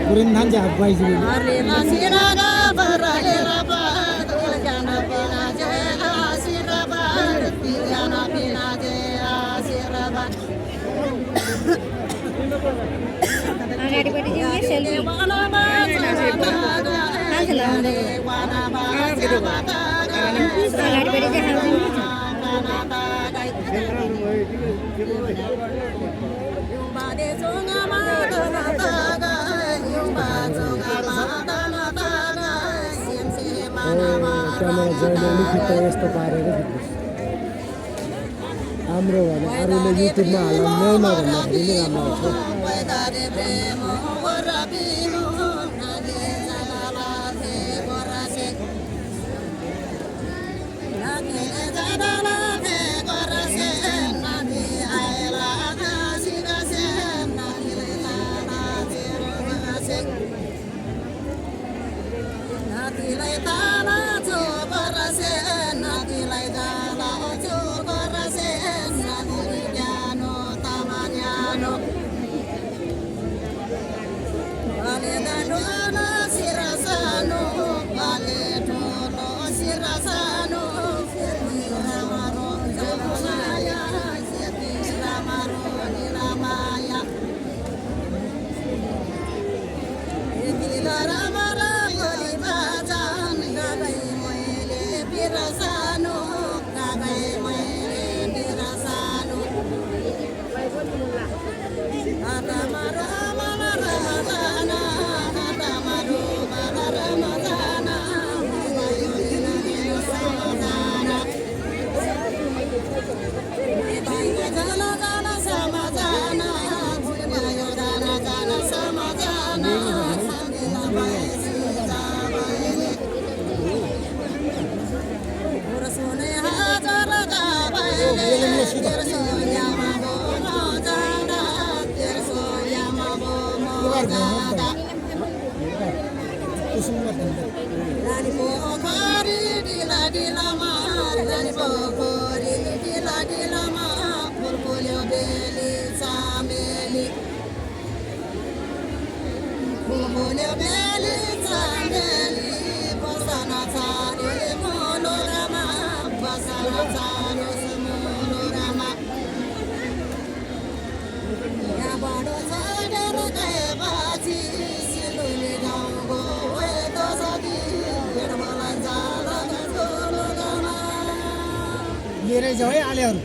Kurin hanja abai juri. अगाडिपट्टि चाहिँ यहाँ सेल्फी अगाडिपट्टि क्यामेरा जहिले खिच्दा यस्तो पारेर खिच्नुहोस् राम्रो भने अरूले युट्युबमा हाल्नु भन्दाखेरि नै राम्रो हुन्छ लिएरै जाऊ है आलेहरू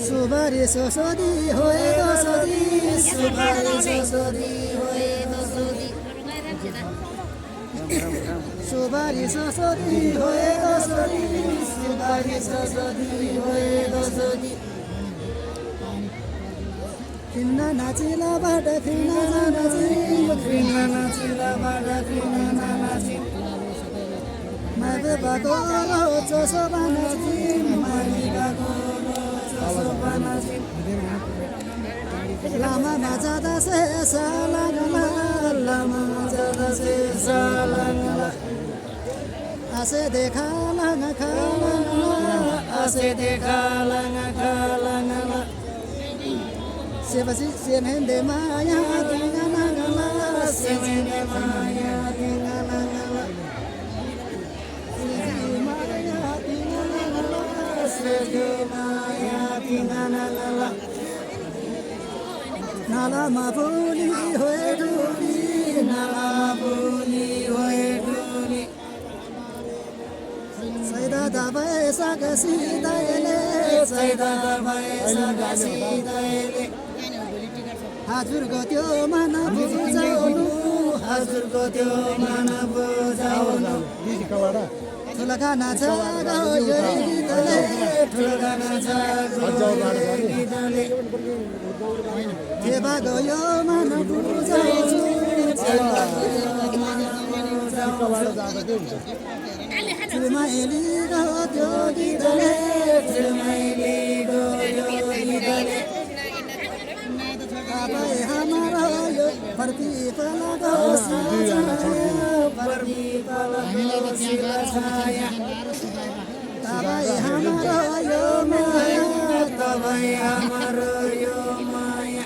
सुबारी ससोदी होए दसोदी सुबारी ससोदी होए दसोदी सुबारी ससोदी होए दसोदी सुबारी ससोदी होए दसोदी किन्ना नाचिला बाट किन्ना नाची किन्ना नाचिला बाट किन्ना नाची मागे बाको चोसो बनाची मागी बाको चोसो बनाची लामा नाचदा से सालागला लामा नाचदा से सालागला आसे देखा लंगा खाला आसे देखा लंगा खाला Sevende maya tingana gala sevende maya tingana gala maya tingana gala sevende maya tingana gala nala mapuli hoye duli nala mapuli hoye duli saida dabai sagasi daile saida dabai sagasi daile हजुरको त्यो मन बुझाउनु हजुरको त्यो मन बुझाउनु ठुलो गाना छ यो गीतले ठुलो गाना छ गीतले के भागो यो मन बुझाउनु ठुलमाइलीको त्यो गीतले ठुलमाइलीको त्यो गीतले हमारा फर्की पला तपाईँ हाम्रो यो माया तपाईँ हाम्रो यो माया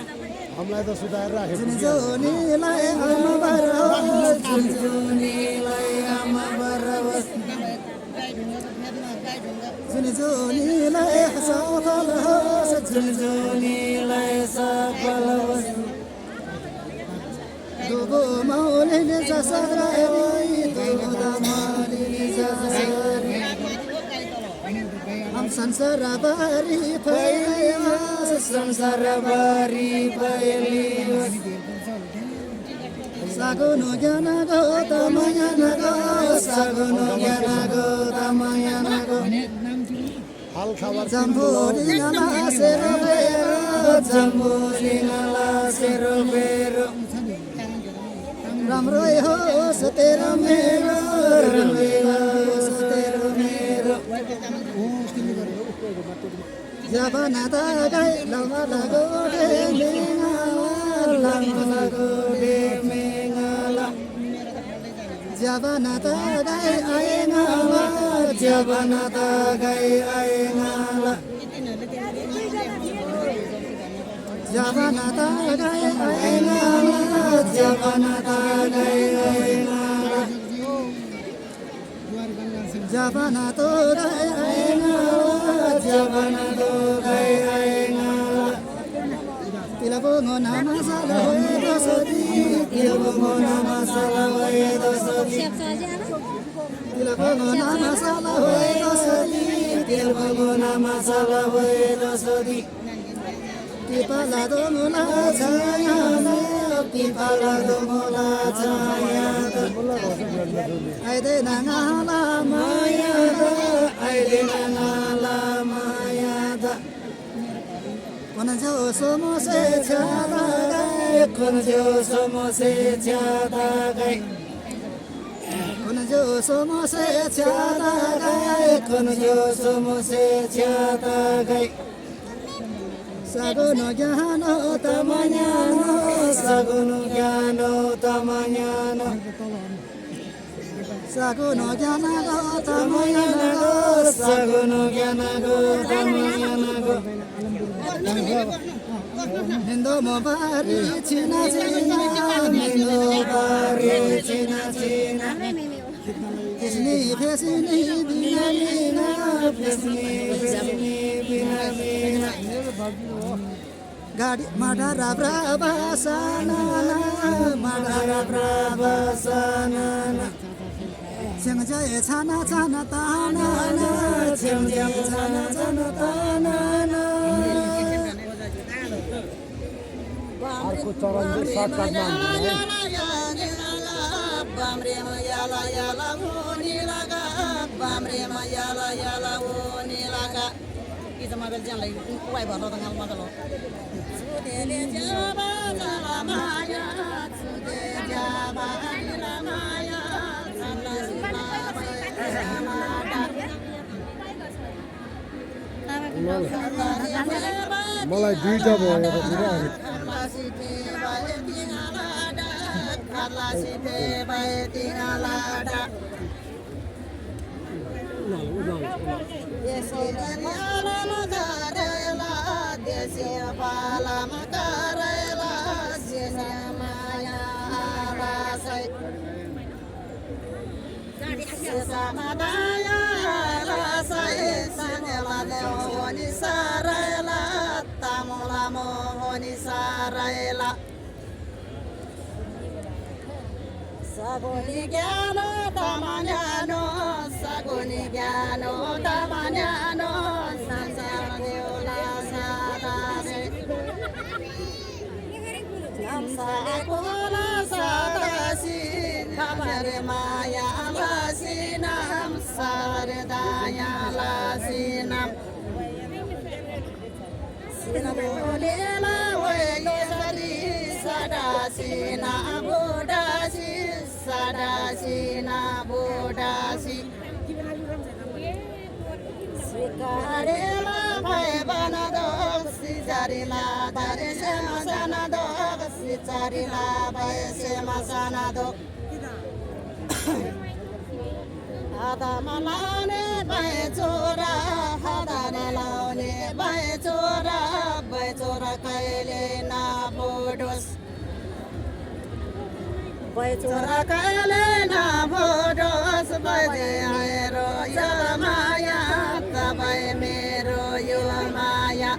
हामीलाई त सुधाएर राखेको जुनजुनीलाई आमा बरहोस् जुनजुनीलाई आमा बरहोस् जुनजुनीलाई सफल होस् जुनजुनीलाई सफल होस् दुबो मौलिने जसरी दुबो मौलिने जसरी हम संसारभरि फैलियोस् संसारभरि फैलियोस् सगुनु ज्ञान गौतमयानको सगुनु ज्ञान गौतमयानको जम्बुलिङला सेरो बेरो राम्रै होस् तेरो मेरो राम्रै होस् तेरो मेरो जबना त गए लमा लगोडे मेङाला लमा लगोडे मेङाला जबना त गए आएङाला जबना त गए आएङाला जबना त गए आएङाला जबना त गए आएङाला जबना तो गए आएङाला जबना तो गए आएङाला तिलको ngona masala hoye dosodi तिलको ngona masala hoye dosodi तिलको ngona masala hoye dosodi तिलको ngona masala hoye dosodi Pipla दो मुला छाया पिपला दो मुला छाया आइदे नाला माया आइदे नाला माया कुन जो समोसे छादा गए कुन जो समोसे छादा गए कुन जो समोसे छादा गए कुन जो समोसे छादा गए सगुनु ज्ञानो तमज्ञानो सगुनु ज्ञानो तमज्ञानो सगुनु ज्ञानो तमज्ञानो सगुनु ज्ञानो तमज्ञानो हिन्दो मोबारी चिना चिना हिन्दो बारी चिना चिना फेस्नी फेस्नी बिना बिना फेस्नी फेस्नी बिना बिना गाडी माडा ब्राबा सानाना माडा ब्राबा सानाना सँगै छाना छाना तानाना सँगै छाना छाना तानाना अर्को चरण चाहिँ सर्टकटमा बामरे याला याला होनी लगा बामरे याला याला होनी लगा kita magal jang lagi kuai baru tanggal magal lo sude jaba jaba maya sude jaba ila maya Allah मलाई दुईटा भयो Saguni gyano tamanyano, saguni gyano tamanyano, sansadeola sadase. Namsa akola sadasi, kamare maya lasinam, saredaya lasinam. Sinabolela weyesari sadasina bodasi. Sadasi na bodasi Sikarela bhai banado Sijarila dare sema sanado Sijarila bhai sema sanado हातमा लाउने भाइचोरा हातमा लाउने भाइचोरा भाइचोरा कहिले नबोडोस् भाइचोरा कहिले नबोडोस् बजे आएर यो माया तपाईँ मेरो यो माया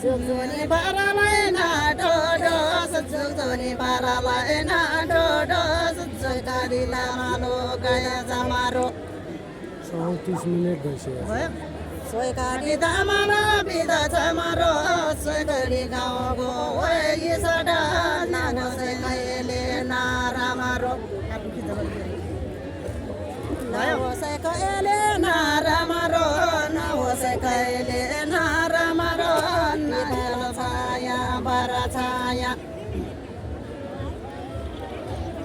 जुक्जुनी बारालाई नाडोडोस् जुक्जुनी बारालाई नाडोडोस् जुकारी लामालो गया जमारो 34 मिनेट भइसक्यो सोइकारी दामारो बिदा जमारो सोइकारी गाउँको वही सडा नानो सोइकाइले नारामारो नहोस् कहिले नारामारो नहोस् कहिले नारामारो निलो छाया बरा छाया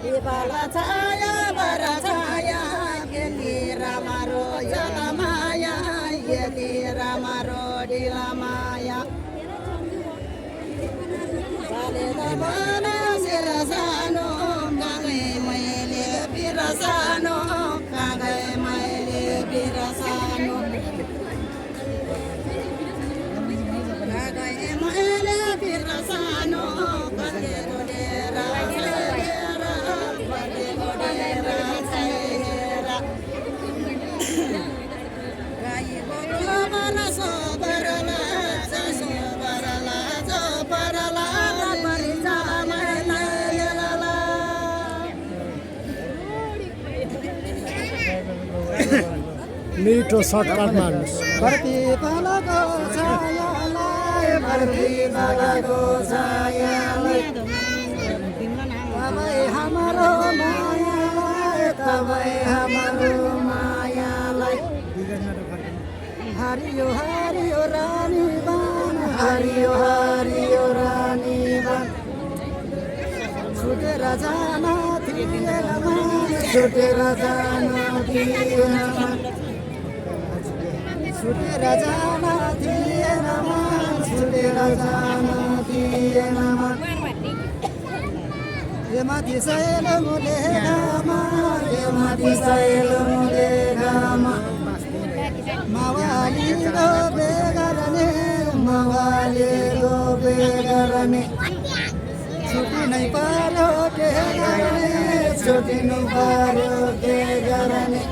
दिपाला छाया बरा छाया गेली रामारो जला माया गेली रामारो डिला माया बाले दबाना सिरसानो कागै मैले बिरसानो कागै मैले बिरसानो कागै मैले बिरसानो कागै गोडेरा हेरा कागै गोडेरा हेरा गाई गोडो बरसो बरला जसो बरला जो बरला परिचा मैले लला मिठो सर्टकट मार्नुहोस् प्रतिफलको छायालाई प्रतिफलको छायालाई तपाईँ हाम्रो मायालाई तपाईँ हाम्रो मायालाई हरियो हरियो रानी बान हरियो हरियो रानी बान छुटेर जान थिएन मन छुटेर जान थिएन मन छुटेर जान थिएन मन छुटेर जान थिएन मन माथि सैलो मुलेगामा माथि सैलो मुलेगामा मावालीको बेगरने मावालीको बेगरने छुट्टिनै पर्यो के गर्ने छुट्टिनु पर्यो के गर्ने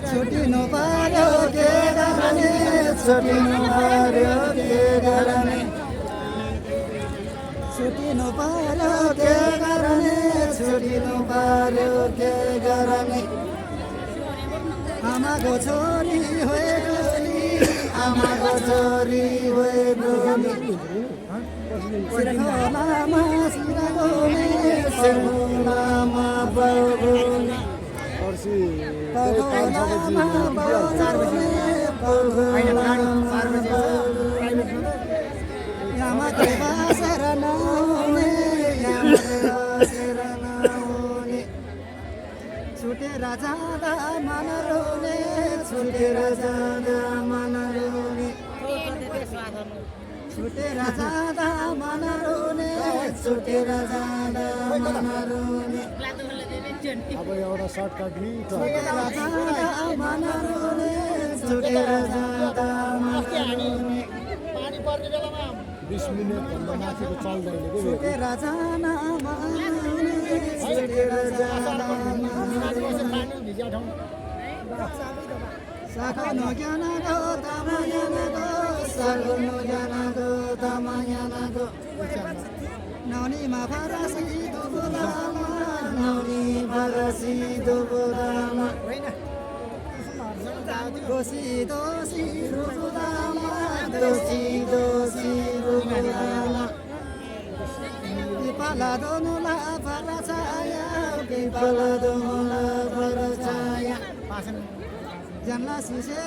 छुट्टिनु पर्यो के गर्ने छुट्टिनु पर्यो के गर्ने छुट्टिनु पर्यो के गर्ने छुट्टिनु पर्यो के गर्ने आमाको छोरी hoe गोली आमाको छोरी hoe गोली सिरखोलामा सिरगोले सिरखोलामा बगोले पगोलामा बगोले पगोलामा बगोले यामाको बासर नहुने यामाको बासर नहुने छुटेर जाँदा मन रोने छुटेर जाँदा मन रोने छुटेर जाँदा मन रोने छुटेर जाँदा मन रोने अब एउटा सर्टकट मिठो छुटेर जाँदा मन रोने छुटेर जाँदा मन रोने 20 मिनेट भन्दा माथिको चल्दैन के छुटेर जान मन रोने छुटेर जान मन रोने साखनो ज्ञानको तमायानको सर्गुनो ज्ञानको तमायानको नौनीमा फरसी दुबुदामा नौनी फरसी दुबुदामा दोषी दोषी रुबुदामा दोषी दोषी रुबुदामा Pipla दोनुला फरछाया Pipla दोनुला फरछाया janganlah sisih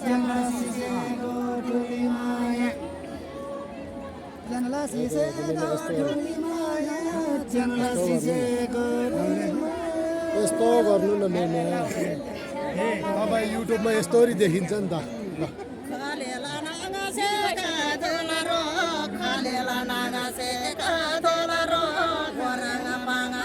janganlah sisih maya janganlah sisih maya janganlah sisih यस्तो गर्नु न मेमा तपाईँ युट्युबमा यस्तोरी देखिन्छ नि त ल खालेला नागासे कादोलारो खालेला नागासे कादोलारो कोराङा पाङा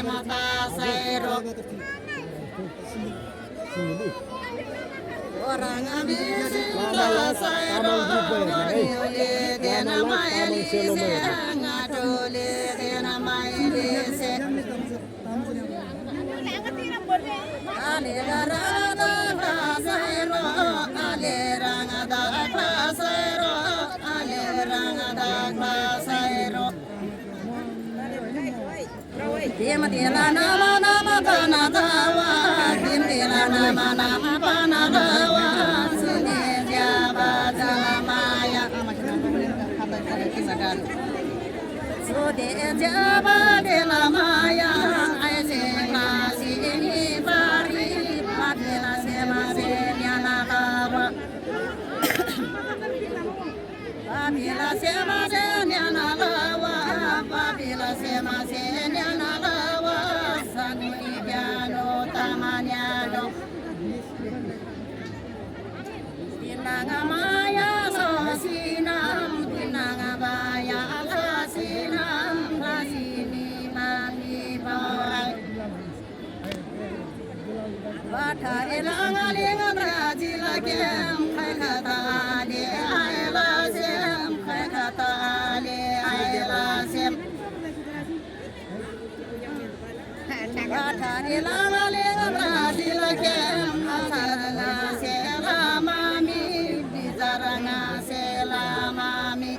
mata sairo orang abis sairo le dena mai se ngatole dena mai se ale garada sairo ale rangada sairo ale rangada sairo Dima dila nama nama kana dawa, dim dila nama nama kana dawa, sini jaba dalamaya. Sudi jaba dalamaya, aise nasi ini bari, padila sema senyana dawa. Babila sema senyana dawa, babila sema senyana dawa, sanu ibyano tamanyano. Pinanga maya sosinam, pinanga baya alasinam, lasini mami bawai. Bata elang aling Brazil kem, kai kata ale ailasem, kai kata ale ailasem. Bata elang aling Brazil kem, asarana selamami, bizarana selamami.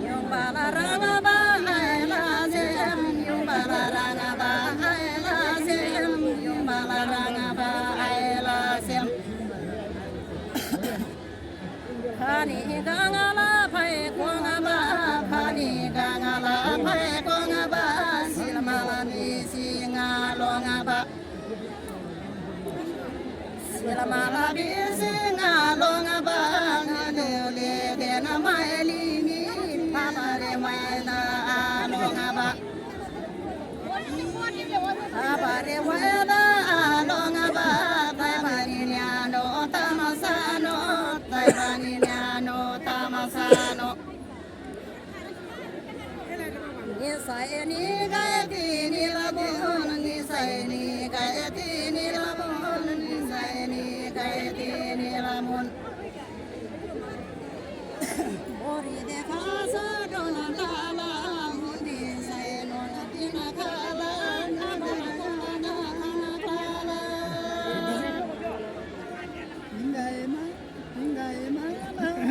Yumbalaranga ba ailasem, yumbalaranga ba ailasem, yumbalaranga ba ailasem. Pani gangala pai kongaba, pani gangala pai kongaba, silmala mi singalongaba. Silmala mi singalongaba, ngadole dena maelimi, papare maeda alongaba. Papare maeda alongaba, taibaniano tamasano, taibaniano tamasano. Nisaini gaeti nilabun, nisaini gaeti nilabun, nisaini gaeti nilamun. Ori de casa dona lala, mundi saino na tina kala, nabana kala, kala. Inga ema,